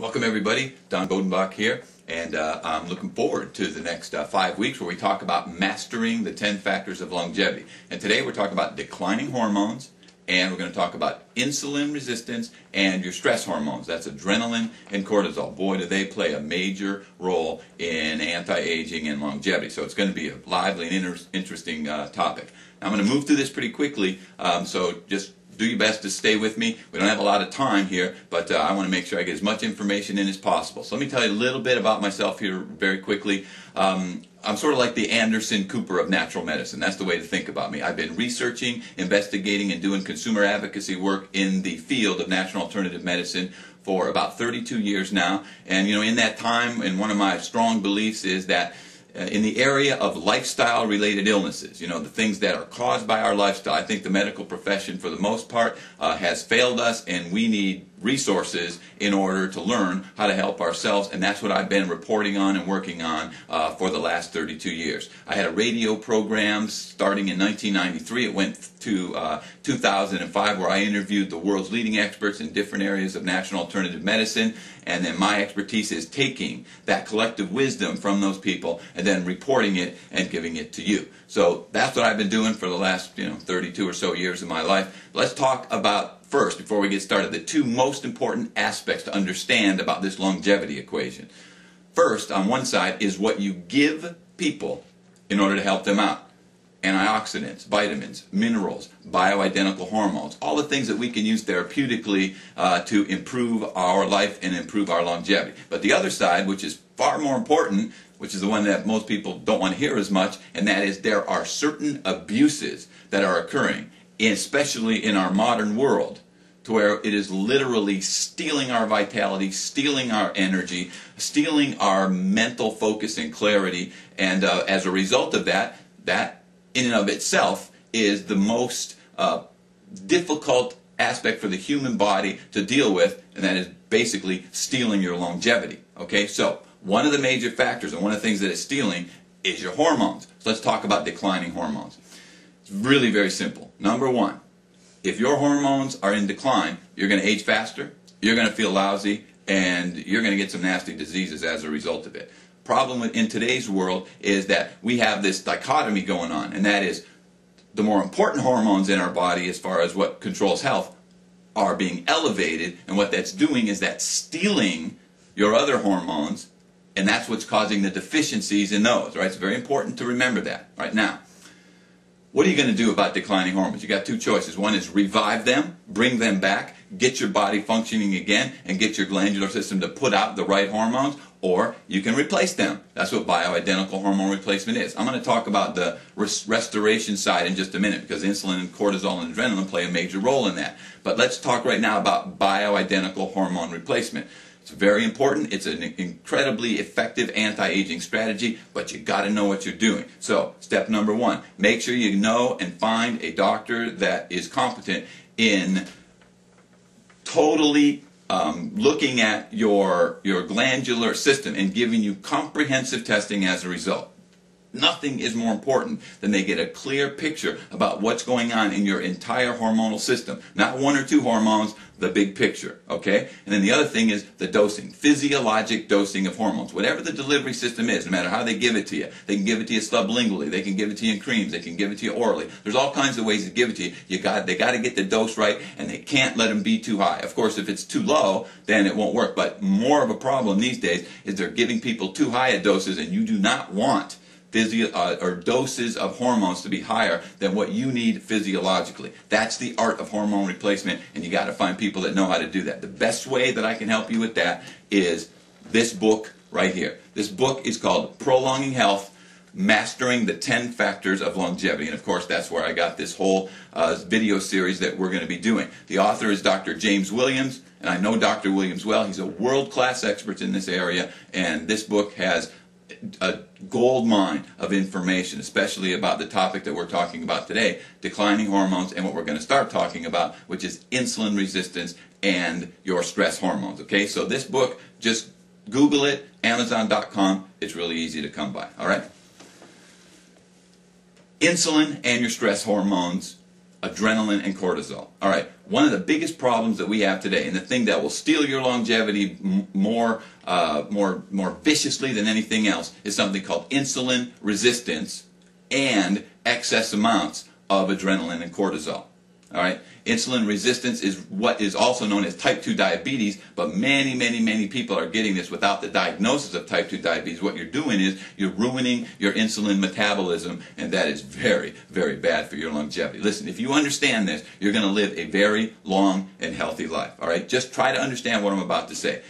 Welcome everybody, Don Bodenbach here, and I'm looking forward to the next 5 weeks where we talk about mastering the 10 factors of longevity. And today we're talking about declining hormones, and we're going to talk about insulin resistance and your stress hormones. That's adrenaline and cortisol. Boy, do they play a major role in anti-aging and longevity. So it's going to be a lively and interesting topic. Now, I'm going to move through this pretty quickly, so just do your best to stay with me. We don't have a lot of time here, but I want to make sure I get as much information in as possible. So let me tell you a little bit about myself here very quickly. I'm sort of like the Anderson Cooper of natural medicine. That's the way to think about me. I've been researching, investigating, and doing consumer advocacy work in the field of natural alternative medicine for about 32 years now. And you know, in that time, and one of my strong beliefs is that in the area of lifestyle-related illnesses, you know, the things that are caused by our lifestyle, I think the medical profession, for the most part, has failed us, and we need resources in order to learn how to help ourselves, and that's what I've been reporting on and working on for the last 32 years. I had a radio program starting in 1993. It went to 2005, where I interviewed the world's leading experts in different areas of natural alternative medicine, and then my expertise is taking that collective wisdom from those people and then reporting it and giving it to you. So that's what I've been doing for the last 32 or so years of my life. Let's talk about first, before we get started, the two most important aspects to understand about this longevity equation. First, on one side, is what you give people in order to help them out. Antioxidants, vitamins, minerals, bioidentical hormones, all the things that we can use therapeutically to improve our life and improve our longevity. But the other side, which is far more important, which is the one that most people don't want to hear as much, and that is there are certain abuses that are occurring, especially in our modern world, to where it is literally stealing our vitality, stealing our energy, stealing our mental focus and clarity, and as a result of that, that in and of itself is the most difficult aspect for the human body to deal with, and that is basically stealing your longevity. Okay, so one of the major factors and one of the things that it's stealing is your hormones. So let's talk about declining hormones. It's really very simple. Number one, if your hormones are in decline, you're going to age faster, you're going to feel lousy, and you're going to get some nasty diseases as a result of it. Problem in today's world is that we have this dichotomy going on, and that is the more important hormones in our body as far as what controls health are being elevated, and what that's doing is that's stealing your other hormones, and that's what's causing the deficiencies in those, right? It's very important to remember that. Right now, what are you going to do about declining hormones? You got two choices. One is revive them, bring them back, get your body functioning again, and get your glandular system to put out the right hormones, or you can replace them. That's what bioidentical hormone replacement is. I'm going to talk about the restoration side in just a minute, because insulin and cortisol and adrenaline play a major role in that. But let's talk right now about bioidentical hormone replacement. It's very important. It's an incredibly effective anti-aging strategy, but you got to know what you're doing. So, step number one, make sure you know and find a doctor that is competent in totally looking at your glandular system and giving you comprehensive testing as a result. Nothing is more important than they get a clear picture about what's going on in your entire hormonal system. Not one or two hormones, the big picture, okay? And then the other thing is the dosing, physiologic dosing of hormones. Whatever the delivery system is, no matter how they give it to you. They can give it to you sublingually, they can give it to you in creams, they can give it to you orally. There's all kinds of ways to give it to you. They got to get the dose right, and they can't let them be too high. Of course, if it's too low, then it won't work. But more of a problem these days is they're giving people too high a doses, and you do not want doses of hormones to be higher than what you need physiologically. That's the art of hormone replacement, and you got to find people that know how to do that. The best way that I can help you with that is this book right here. This book is called Prolonging Health, Mastering the 10 Factors of Longevity. And of course, that's where I got this whole video series that we're going to be doing. The author is Dr. James Williams, and I know Dr. Williams well. He's a world-class expert in this area, and this book has a gold mine of information, especially about the topic that we're talking about today, declining hormones, and what we're going to start talking about, which is insulin resistance and your stress hormones. Okay, so this book, just Google it, Amazon.com. It's really easy to come by. All right. Insulin and your stress hormones adrenaline and cortisol. All right, one of the biggest problems that we have today, and the thing that will steal your longevity more viciously than anything else, is something called insulin resistance and excess amounts of adrenaline and cortisol. All right, insulin resistance is what is also known as type 2 diabetes, but many people are getting this without the diagnosis of type 2 diabetes. What you're doing is you're ruining your insulin metabolism, and that is very bad for your longevity. Listen, if you understand this, you're going to live a very long and healthy life. All right, just try to understand what I'm about to say.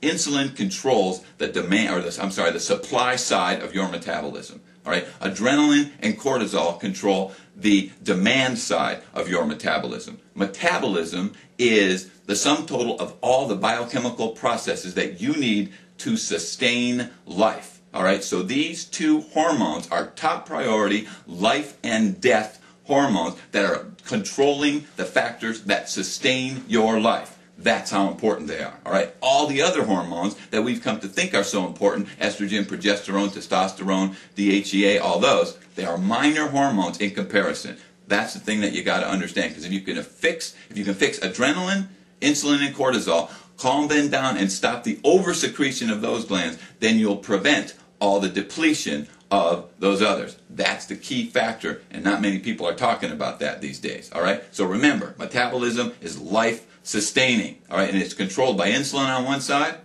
Insulin controls the demand, or the supply side of your metabolism. All right, adrenaline and cortisol control the demand side of your metabolism. Metabolism is the sum total of all the biochemical processes that you need to sustain life. All right, so these two hormones are top priority life and death hormones that are controlling the factors that sustain your life. That's how important they are. All right. All the other hormones that we've come to think are so important, estrogen, progesterone, testosterone, DHEA, all those, they are minor hormones in comparison. That's the thing that you got to understand, because if you can fix adrenaline, insulin, and cortisol, calm them down and stop the oversecretion of those glands, then you'll prevent all the depletion of those others. That's the key factor, and not many people are talking about that these days. All right. So remember, metabolism is life sustaining, all right, and it's controlled by insulin on one side,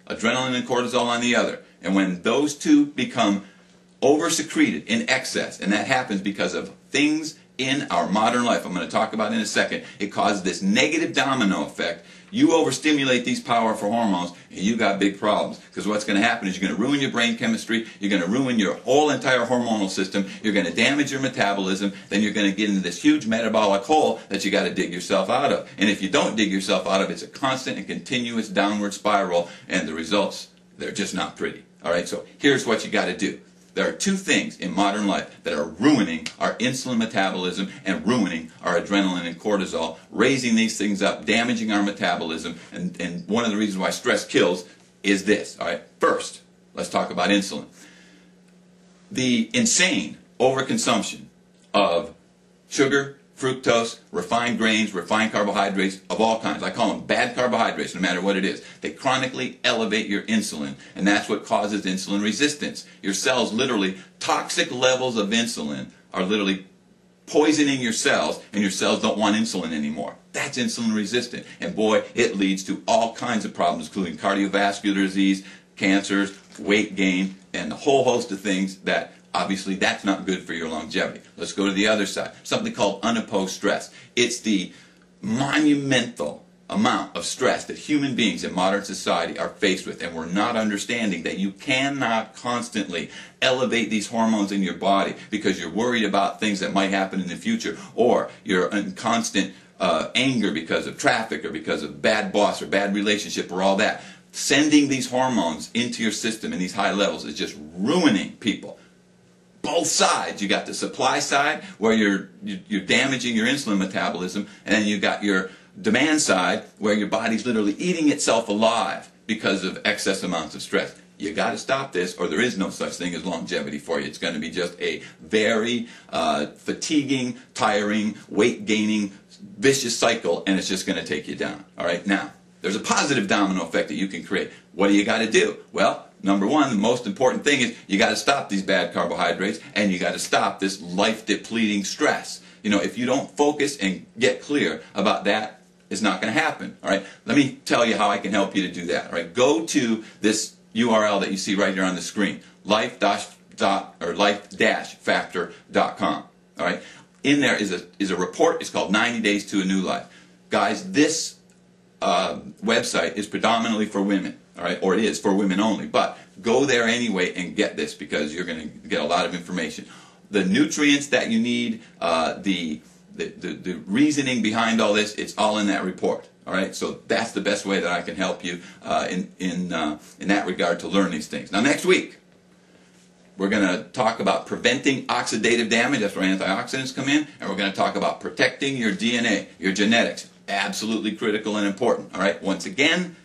adrenaline and cortisol on the other. And when those two become oversecreted in excess, and that happens because of things in our modern life I'm going to talk about in a second, it causes this negative domino effect. You overstimulate these powerful hormones, and you got big problems. Because what's going to happen is you're going to ruin your brain chemistry, you're going to ruin your whole entire hormonal system, you're going to damage your metabolism, then you're going to get into this huge metabolic hole that you got to dig yourself out of. And if you don't dig yourself out of, it's a constant and continuous downward spiral, and the results, they're just not pretty. All right, so here's what you got to do. There are two things in modern life that are ruining our insulin metabolism and ruining our adrenaline and cortisol, raising these things up, damaging our metabolism, and one of the reasons why stress kills is this. All right, first, let's talk about insulin. The insane overconsumption of sugar, fructose, refined grains, refined carbohydrates of all kinds. I call them bad carbohydrates, no matter what it is. They chronically elevate your insulin, and that's what causes insulin resistance. Your cells literally, toxic levels of insulin are literally poisoning your cells, and your cells don't want insulin anymore. That's insulin resistant. And boy, it leads to all kinds of problems, including cardiovascular disease, cancers, weight gain, and a whole host of things that obviously that's not good for your longevity. Let's go to the other side. Something called unopposed stress. It's the monumental amount of stress that human beings in modern society are faced with, and we're not understanding that you cannot constantly elevate these hormones in your body because you're worried about things that might happen in the future, or you're in constant anger because of traffic or because of bad boss or bad relationship or all that. Sending these hormones into your system in these high levels is just ruining people. Both sides. You got the supply side where you're damaging your insulin metabolism, and then you got your demand side where your body's literally eating itself alive because of excess amounts of stress. You got to stop this, or there is no such thing as longevity for you. It's going to be just a very fatiguing, tiring, weight-gaining, vicious cycle, and it's just going to take you down. All right. Now, there's a positive domino effect that you can create. What do you got to do? Well, number one, the most important thing is you got to stop these bad carbohydrates, and you got to stop this life-depleting stress. You know, if you don't focus and get clear about that, it's not going to happen. All right. Let me tell you how I can help you to do that. All right. Go to this URL that you see right here on the screen, life-factor.com. All right. In there is a report. It's called 90 Days to a New Life. Guys, this website is predominantly for women. All right, or it is for women only, but go there anyway and get this, because you're going to get a lot of information. The nutrients that you need, the reasoning behind all this, it's all in that report. All right, so that's the best way that I can help you in that regard to learn these things. Now, next week, we're going to talk about preventing oxidative damage. That's where antioxidants come in, and we're going to talk about protecting your DNA, your genetics. Absolutely critical and important. All right, once again,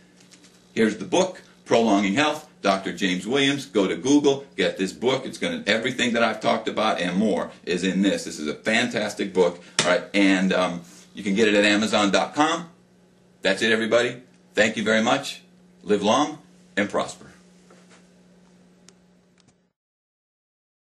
here's the book, Prolonging Health, Dr. James Williams. Go to Google, get this book. It's going to, everything that I've talked about and more is in this. This is a fantastic book. All right, and you can get it at Amazon.com. That's it, everybody. Thank you very much. Live long and prosper.